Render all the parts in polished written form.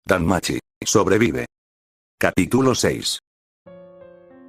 Danmachi sobrevive. Capítulo 6.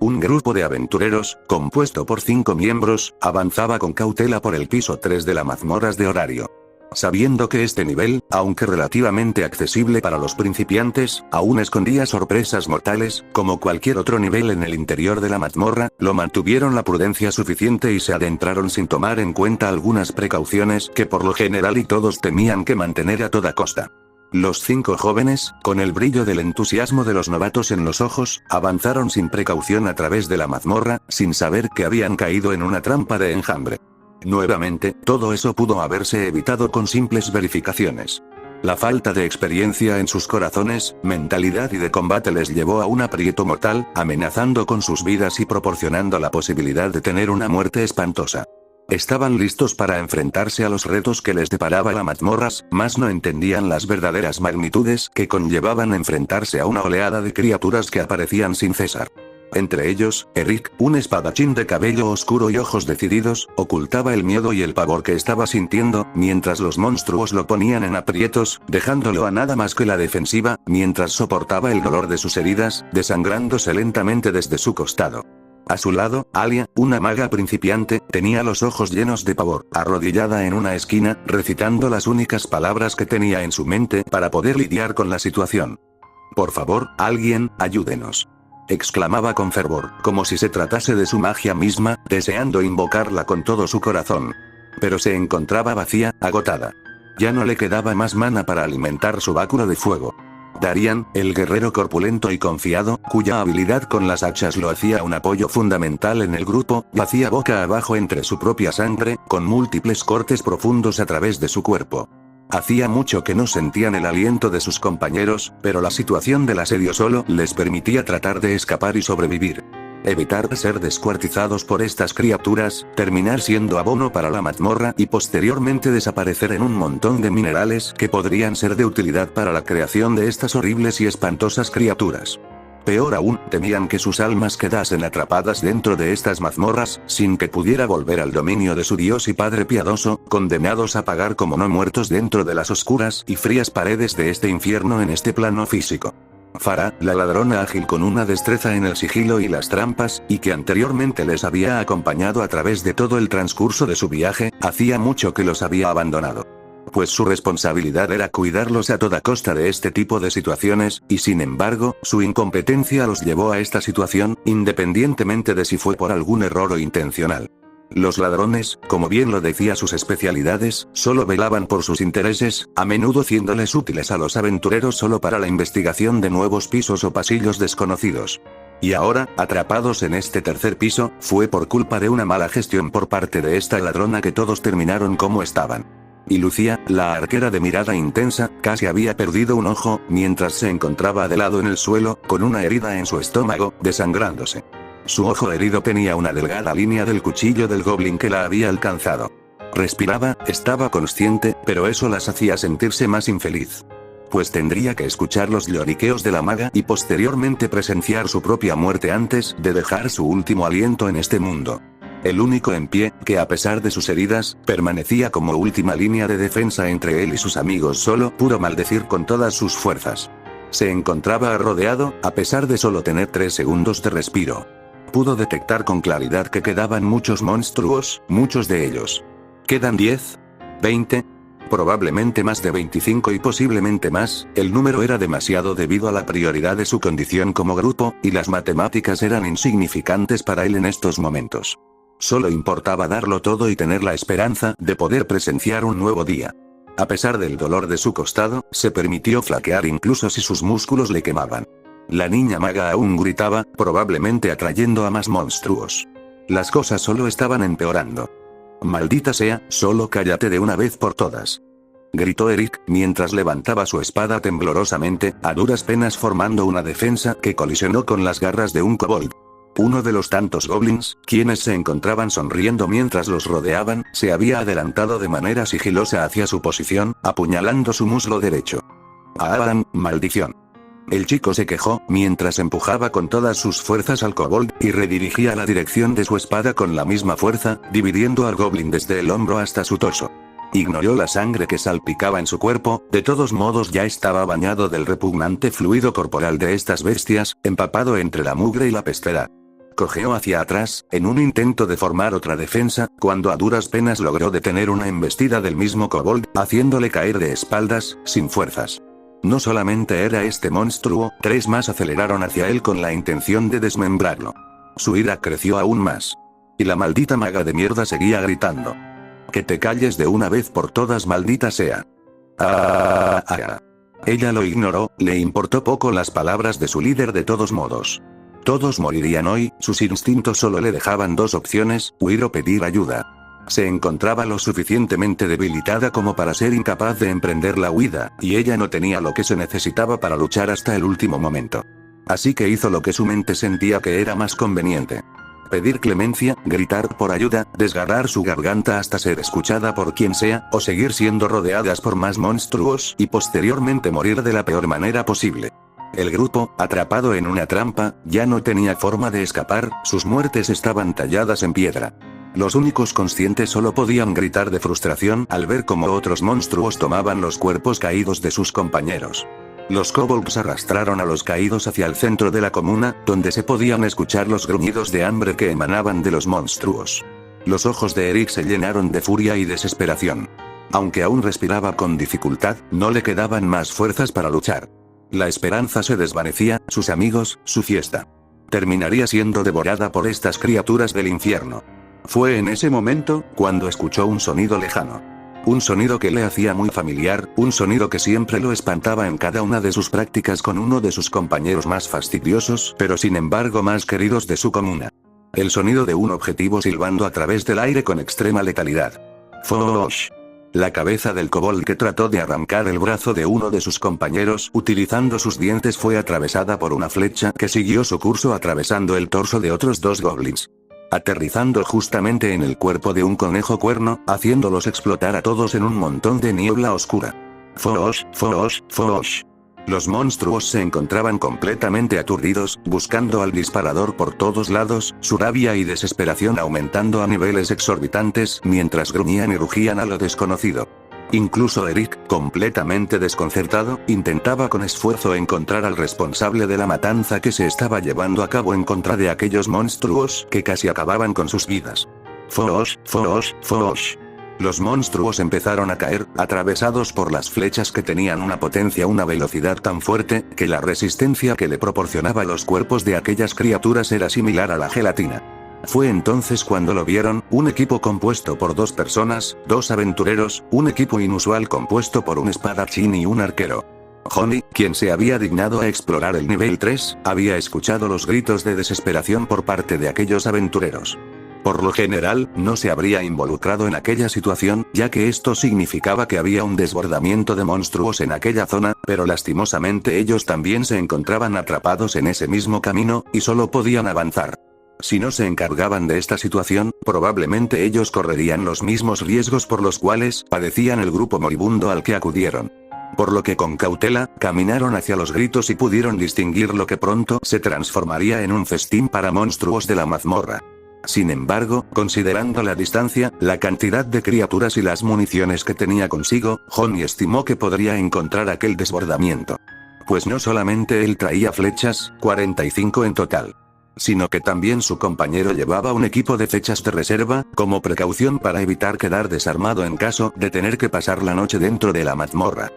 Un grupo de aventureros, compuesto por 5 miembros, avanzaba con cautela por el piso 3 de la mazmorras de horario. Sabiendo que este nivel, aunque relativamente accesible para los principiantes, aún escondía sorpresas mortales, como cualquier otro nivel en el interior de la mazmorra, lo mantuvieron la prudencia suficiente y se adentraron sin tomar en cuenta algunas precauciones que por lo general y todos temían que mantener a toda costa. Los 5 jóvenes, con el brillo del entusiasmo de los novatos en los ojos, avanzaron sin precaución a través de la mazmorra, sin saber que habían caído en una trampa de enjambre. Nuevamente, todo eso pudo haberse evitado con simples verificaciones. La falta de experiencia en sus corazones, mentalidad y de combate les llevó a un aprieto mortal, amenazando con sus vidas y proporcionando la posibilidad de tener una muerte espantosa. Estaban listos para enfrentarse a los retos que les deparaba la mazmorras, mas no entendían las verdaderas magnitudes que conllevaban enfrentarse a una oleada de criaturas que aparecían sin cesar. Entre ellos, Eric, un espadachín de cabello oscuro y ojos decididos, ocultaba el miedo y el pavor que estaba sintiendo, mientras los monstruos lo ponían en aprietos, dejándolo a nada más que la defensiva, mientras soportaba el dolor de sus heridas, desangrándose lentamente desde su costado. A su lado, Alia, una maga principiante, tenía los ojos llenos de pavor, arrodillada en una esquina, recitando las únicas palabras que tenía en su mente para poder lidiar con la situación. «Por favor, alguien, ayúdenos», exclamaba con fervor, como si se tratase de su magia misma, deseando invocarla con todo su corazón. Pero se encontraba vacía, agotada. Ya no le quedaba más mana para alimentar su báculo de fuego. Darian, el guerrero corpulento y confiado, cuya habilidad con las hachas lo hacía un apoyo fundamental en el grupo, yacía boca abajo entre su propia sangre, con múltiples cortes profundos a través de su cuerpo. Hacía mucho que no sentían el aliento de sus compañeros, pero la situación del asedio solo les permitía tratar de escapar y sobrevivir. Evitar ser descuartizados por estas criaturas, terminar siendo abono para la mazmorra y posteriormente desaparecer en un montón de minerales que podrían ser de utilidad para la creación de estas horribles y espantosas criaturas. Peor aún, temían que sus almas quedasen atrapadas dentro de estas mazmorras, sin que pudiera volver al dominio de su Dios y Padre piadoso, condenados a pagar como no muertos dentro de las oscuras y frías paredes de este infierno en este plano físico. Farah, la ladrona ágil con una destreza en el sigilo y las trampas, y que anteriormente les había acompañado a través de todo el transcurso de su viaje, hacía mucho que los había abandonado. Pues su responsabilidad era cuidarlos a toda costa de este tipo de situaciones, y sin embargo, su incompetencia los llevó a esta situación, independientemente de si fue por algún error o intencional. Los ladrones, como bien lo decía sus especialidades, solo velaban por sus intereses, a menudo siéndoles útiles a los aventureros solo para la investigación de nuevos pisos o pasillos desconocidos. Y ahora, atrapados en este tercer piso, fue por culpa de una mala gestión por parte de esta ladrona que todos terminaron como estaban. Y Lucia, la arquera de mirada intensa, casi había perdido un ojo, mientras se encontraba de lado en el suelo, con una herida en su estómago, desangrándose. Su ojo herido tenía una delgada línea del cuchillo del goblin que la había alcanzado. Respiraba, estaba consciente, pero eso las hacía sentirse más infeliz. Pues tendría que escuchar los lloriqueos de la maga y posteriormente presenciar su propia muerte antes de dejar su último aliento en este mundo. El único en pie, que a pesar de sus heridas, permanecía como última línea de defensa entre él y sus amigos solo pudo maldecir con todas sus fuerzas. Se encontraba rodeado, a pesar de solo tener 3 segundos de respiro. Pudo detectar con claridad que quedaban muchos monstruos, muchos de ellos. ¿Quedan 10? ¿20? Probablemente más de 25 y posiblemente más, el número era demasiado debido a la prioridad de su condición como grupo, y las matemáticas eran insignificantes para él en estos momentos. Solo importaba darlo todo y tener la esperanza de poder presenciar un nuevo día. A pesar del dolor de su costado, se permitió flaquear incluso si sus músculos le quemaban. La niña maga aún gritaba, probablemente atrayendo a más monstruos. Las cosas solo estaban empeorando. «Maldita sea, solo cállate de una vez por todas», gritó Eric, mientras levantaba su espada temblorosamente, a duras penas formando una defensa que colisionó con las garras de un kobold. Uno de los tantos goblins, quienes se encontraban sonriendo mientras los rodeaban, se había adelantado de manera sigilosa hacia su posición, apuñalando su muslo derecho. «¡Ah, maldición!». El chico se quejó, mientras empujaba con todas sus fuerzas al kobold, y redirigía la dirección de su espada con la misma fuerza, dividiendo al goblin desde el hombro hasta su torso. Ignoró la sangre que salpicaba en su cuerpo, de todos modos ya estaba bañado del repugnante fluido corporal de estas bestias, empapado entre la mugre y la pestera. Cojeó hacia atrás, en un intento de formar otra defensa, cuando a duras penas logró detener una embestida del mismo kobold, haciéndole caer de espaldas, sin fuerzas. No solamente era este monstruo, 3 más aceleraron hacia él con la intención de desmembrarlo. Su ira creció aún más. Y la maldita maga de mierda seguía gritando. Que te calles de una vez por todas, maldita sea. Ella lo ignoró, le importó poco las palabras de su líder de todos modos. Todos morirían hoy, sus instintos solo le dejaban 2 opciones, huir o pedir ayuda. Se encontraba lo suficientemente debilitada como para ser incapaz de emprender la huida, y ella no tenía lo que se necesitaba para luchar hasta el último momento. Así que hizo lo que su mente sentía que era más conveniente. Pedir clemencia, gritar por ayuda, desgarrar su garganta hasta ser escuchada por quien sea, o seguir siendo rodeadas por más monstruos y posteriormente morir de la peor manera posible. El grupo, atrapado en una trampa, ya no tenía forma de escapar, sus muertes estaban talladas en piedra. Los únicos conscientes solo podían gritar de frustración al ver cómo otros monstruos tomaban los cuerpos caídos de sus compañeros. Los kobolds arrastraron a los caídos hacia el centro de la comuna, donde se podían escuchar los gruñidos de hambre que emanaban de los monstruos. Los ojos de Eric se llenaron de furia y desesperación. Aunque aún respiraba con dificultad, no le quedaban más fuerzas para luchar. La esperanza se desvanecía, sus amigos, su fiesta. Terminaría siendo devorada por estas criaturas del infierno. Fue en ese momento, cuando escuchó un sonido lejano. Un sonido que le hacía muy familiar, un sonido que siempre lo espantaba en cada una de sus prácticas con uno de sus compañeros más fastidiosos, pero sin embargo más queridos de su comuna. El sonido de un objetivo silbando a través del aire con extrema letalidad. ¡Fosh! La cabeza del kobold que trató de arrancar el brazo de uno de sus compañeros utilizando sus dientes fue atravesada por una flecha que siguió su curso atravesando el torso de otros 2 goblins. Aterrizando justamente en el cuerpo de un conejo cuerno, haciéndolos explotar a todos en un montón de niebla oscura. ¡Fosh, fosh, fosh! Los monstruos se encontraban completamente aturdidos, buscando al disparador por todos lados, su rabia y desesperación aumentando a niveles exorbitantes mientras gruñían y rugían a lo desconocido. Incluso Eric, completamente desconcertado, intentaba con esfuerzo encontrar al responsable de la matanza que se estaba llevando a cabo en contra de aquellos monstruos que casi acababan con sus vidas. ¡Fosh, fosh, fosh! Los monstruos empezaron a caer, atravesados por las flechas que tenían una potencia, una velocidad tan fuerte, que la resistencia que le proporcionaba los cuerpos de aquellas criaturas era similar a la gelatina. Fue entonces cuando lo vieron, un equipo compuesto por 2 personas, 2 aventureros, un equipo inusual compuesto por un espadachín y un arquero. Honey, quien se había dignado a explorar el nivel 3, había escuchado los gritos de desesperación por parte de aquellos aventureros. Por lo general, no se habría involucrado en aquella situación, ya que esto significaba que había un desbordamiento de monstruos en aquella zona, pero lastimosamente ellos también se encontraban atrapados en ese mismo camino, y solo podían avanzar. Si no se encargaban de esta situación, probablemente ellos correrían los mismos riesgos por los cuales padecían el grupo moribundo al que acudieron. Por lo que con cautela, caminaron hacia los gritos y pudieron distinguir lo que pronto se transformaría en un festín para monstruos de la mazmorra. Sin embargo, considerando la distancia, la cantidad de criaturas y las municiones que tenía consigo, Honey estimó que podría encontrar aquel desbordamiento. Pues no solamente él traía flechas, 45 en total, sino que también su compañero llevaba un equipo de flechas de reserva, como precaución para evitar quedar desarmado en caso de tener que pasar la noche dentro de la mazmorra.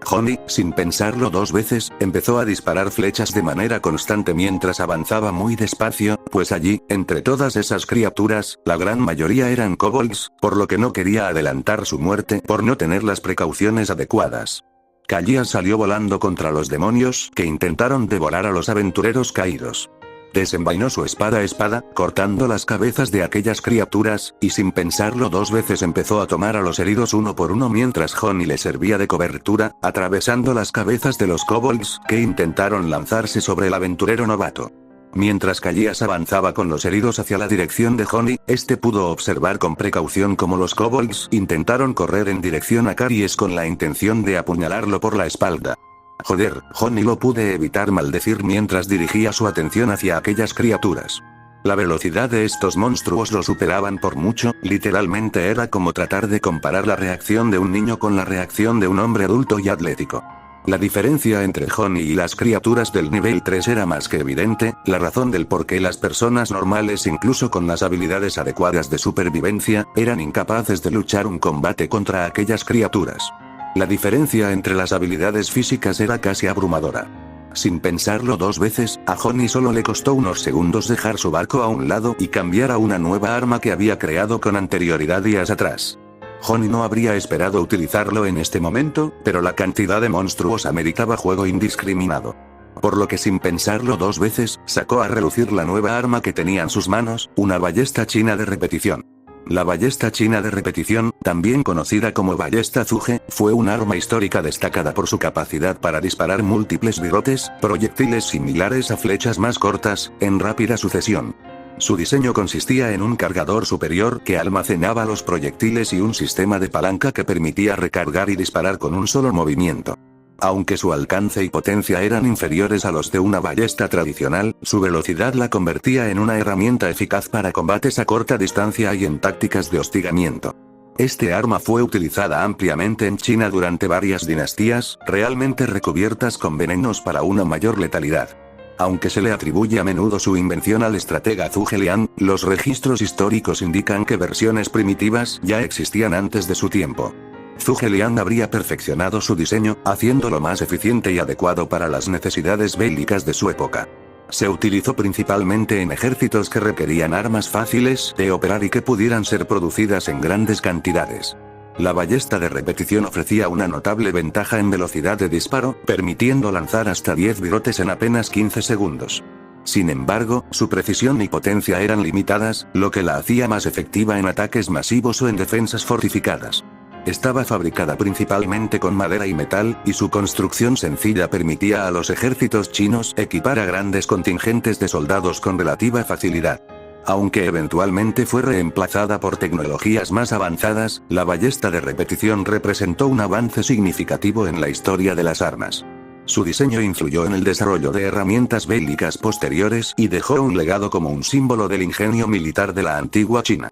Honey, sin pensarlo 2 veces, empezó a disparar flechas de manera constante mientras avanzaba muy despacio, pues allí, entre todas esas criaturas, la gran mayoría eran kobolds, por lo que no quería adelantar su muerte por no tener las precauciones adecuadas. Kalia salió volando contra los demonios que intentaron devorar a los aventureros caídos. Desenvainó su espada, cortando las cabezas de aquellas criaturas, y sin pensarlo 2 veces empezó a tomar a los heridos uno por uno mientras Honey le servía de cobertura, atravesando las cabezas de los kobolds que intentaron lanzarse sobre el aventurero novato. Mientras Callias avanzaba con los heridos hacia la dirección de Honey, este pudo observar con precaución cómo los kobolds intentaron correr en dirección a Karies con la intención de apuñalarlo por la espalda. Joder, Honey, lo pude evitar maldecir mientras dirigía su atención hacia aquellas criaturas. La velocidad de estos monstruos lo superaban por mucho, literalmente era como tratar de comparar la reacción de un niño con la reacción de un hombre adulto y atlético. La diferencia entre Honey y las criaturas del nivel 3 era más que evidente, la razón del por qué las personas normales incluso con las habilidades adecuadas de supervivencia, eran incapaces de luchar un combate contra aquellas criaturas. La diferencia entre las habilidades físicas era casi abrumadora. Sin pensarlo dos veces, a Honey solo le costó unos segundos dejar su barco a un lado y cambiar a una nueva arma que había creado con anterioridad días atrás. Honey no habría esperado utilizarlo en este momento, pero la cantidad de monstruos ameritaba juego indiscriminado. Por lo que sin pensarlo dos veces, sacó a relucir la nueva arma que tenía en sus manos, una ballesta china de repetición. La ballesta china de repetición, también conocida como ballesta Zuge, fue un arma histórica destacada por su capacidad para disparar múltiples virotes, proyectiles similares a flechas más cortas, en rápida sucesión. Su diseño consistía en un cargador superior que almacenaba los proyectiles y un sistema de palanca que permitía recargar y disparar con un solo movimiento. Aunque su alcance y potencia eran inferiores a los de una ballesta tradicional, su velocidad la convertía en una herramienta eficaz para combates a corta distancia y en tácticas de hostigamiento. Este arma fue utilizada ampliamente en China durante varias dinastías, realmente recubiertas con venenos para una mayor letalidad. Aunque se le atribuye a menudo su invención al estratega Zhuge Liang, los registros históricos indican que versiones primitivas ya existían antes de su tiempo. Zhuge Liang habría perfeccionado su diseño, haciéndolo más eficiente y adecuado para las necesidades bélicas de su época. Se utilizó principalmente en ejércitos que requerían armas fáciles de operar y que pudieran ser producidas en grandes cantidades. La ballesta de repetición ofrecía una notable ventaja en velocidad de disparo, permitiendo lanzar hasta 10 virotes en apenas 15 segundos. Sin embargo, su precisión y potencia eran limitadas, lo que la hacía más efectiva en ataques masivos o en defensas fortificadas. Estaba fabricada principalmente con madera y metal, y su construcción sencilla permitía a los ejércitos chinos equipar a grandes contingentes de soldados con relativa facilidad. Aunque eventualmente fue reemplazada por tecnologías más avanzadas, la ballesta de repetición representó un avance significativo en la historia de las armas. Su diseño influyó en el desarrollo de herramientas bélicas posteriores y dejó un legado como un símbolo del ingenio militar de la antigua China.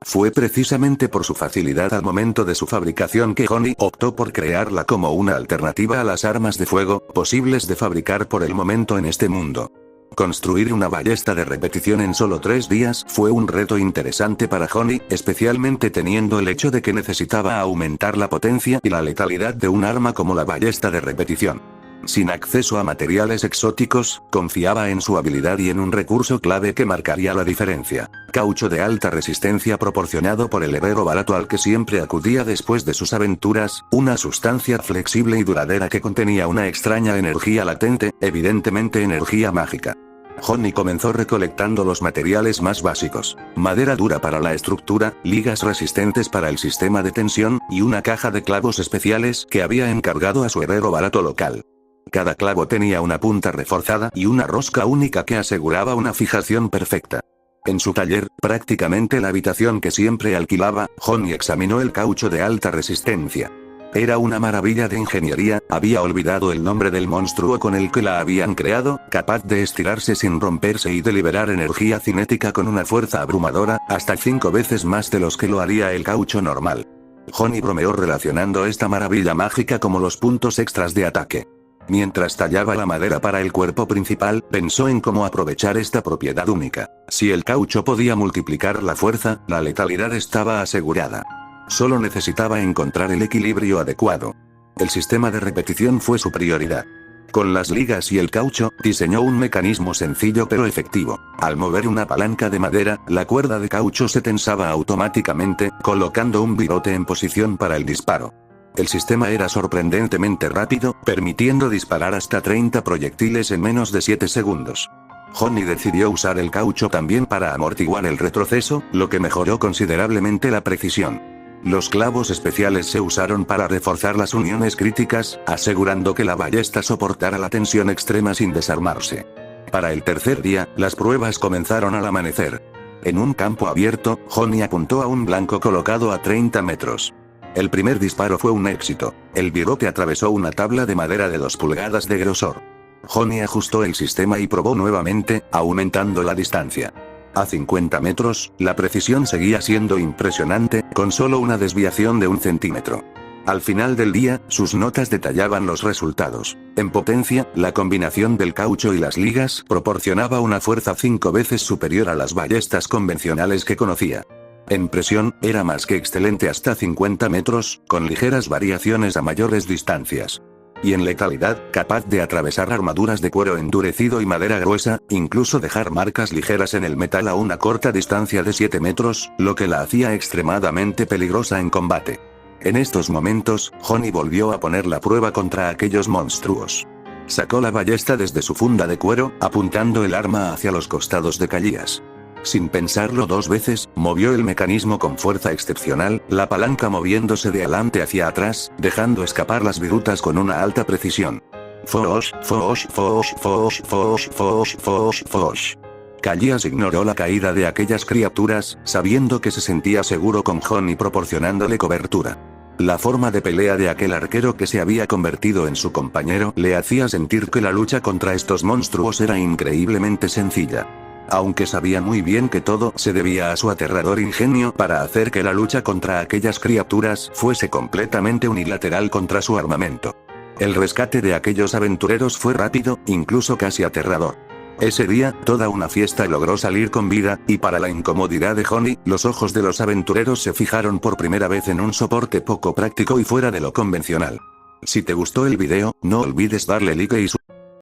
Fue precisamente por su facilidad al momento de su fabricación que Honey optó por crearla como una alternativa a las armas de fuego, posibles de fabricar por el momento en este mundo. Construir una ballesta de repetición en solo 3 días fue un reto interesante para Honey, especialmente teniendo el hecho de que necesitaba aumentar la potencia y la letalidad de un arma como la ballesta de repetición. Sin acceso a materiales exóticos, confiaba en su habilidad y en un recurso clave que marcaría la diferencia: caucho de alta resistencia proporcionado por el herrero barato al que siempre acudía después de sus aventuras, una sustancia flexible y duradera que contenía una extraña energía latente, evidentemente energía mágica. Honey comenzó recolectando los materiales más básicos: madera dura para la estructura, ligas resistentes para el sistema de tensión, y una caja de clavos especiales que había encargado a su herrero barato local. Cada clavo tenía una punta reforzada y una rosca única que aseguraba una fijación perfecta. En su taller, prácticamente la habitación que siempre alquilaba, Honey examinó el caucho de alta resistencia. Era una maravilla de ingeniería, había olvidado el nombre del monstruo con el que la habían creado, capaz de estirarse sin romperse y de liberar energía cinética con una fuerza abrumadora, hasta 5 veces más de los que lo haría el caucho normal. Honey bromeó relacionando esta maravilla mágica como los puntos extras de ataque. Mientras tallaba la madera para el cuerpo principal, pensó en cómo aprovechar esta propiedad única. Si el caucho podía multiplicar la fuerza, la letalidad estaba asegurada. Solo necesitaba encontrar el equilibrio adecuado. El sistema de repetición fue su prioridad. Con las ligas y el caucho, diseñó un mecanismo sencillo pero efectivo. Al mover una palanca de madera, la cuerda de caucho se tensaba automáticamente, colocando un virote en posición para el disparo. El sistema era sorprendentemente rápido, permitiendo disparar hasta 30 proyectiles en menos de 7 segundos. Honey decidió usar el caucho también para amortiguar el retroceso, lo que mejoró considerablemente la precisión. Los clavos especiales se usaron para reforzar las uniones críticas, asegurando que la ballesta soportara la tensión extrema sin desarmarse. Para el tercer día, las pruebas comenzaron al amanecer. En un campo abierto, Honey apuntó a un blanco colocado a 30 metros. El primer disparo fue un éxito. El virote atravesó una tabla de madera de 2 pulgadas de grosor. Honey ajustó el sistema y probó nuevamente, aumentando la distancia. A 50 metros, la precisión seguía siendo impresionante, con solo una desviación de 1 centímetro. Al final del día, sus notas detallaban los resultados. En potencia, la combinación del caucho y las ligas proporcionaba una fuerza 5 veces superior a las ballestas convencionales que conocía. En presión, era más que excelente hasta 50 metros, con ligeras variaciones a mayores distancias. Y en letalidad, capaz de atravesar armaduras de cuero endurecido y madera gruesa, incluso dejar marcas ligeras en el metal a una corta distancia de 7 metros, lo que la hacía extremadamente peligrosa en combate. En estos momentos, Honey volvió a poner la prueba contra aquellos monstruos. Sacó la ballesta desde su funda de cuero, apuntando el arma hacia los costados de Calías. Sin pensarlo 2 veces, movió el mecanismo con fuerza excepcional, la palanca moviéndose de adelante hacia atrás, dejando escapar las virutas con una alta precisión. Fosh, fosh, fosh, fosh, fosh, fosh, fosh, fosh. Calías ignoró la caída de aquellas criaturas, sabiendo que se sentía seguro con Honey proporcionándole cobertura. La forma de pelea de aquel arquero que se había convertido en su compañero le hacía sentir que la lucha contra estos monstruos era increíblemente sencilla. Aunque sabía muy bien que todo se debía a su aterrador ingenio para hacer que la lucha contra aquellas criaturas fuese completamente unilateral contra su armamento. El rescate de aquellos aventureros fue rápido, incluso casi aterrador. Ese día, toda una fiesta logró salir con vida, y para la incomodidad de Honey, los ojos de los aventureros se fijaron por primera vez en un soporte poco práctico y fuera de lo convencional. Si te gustó el video, no olvides darle like y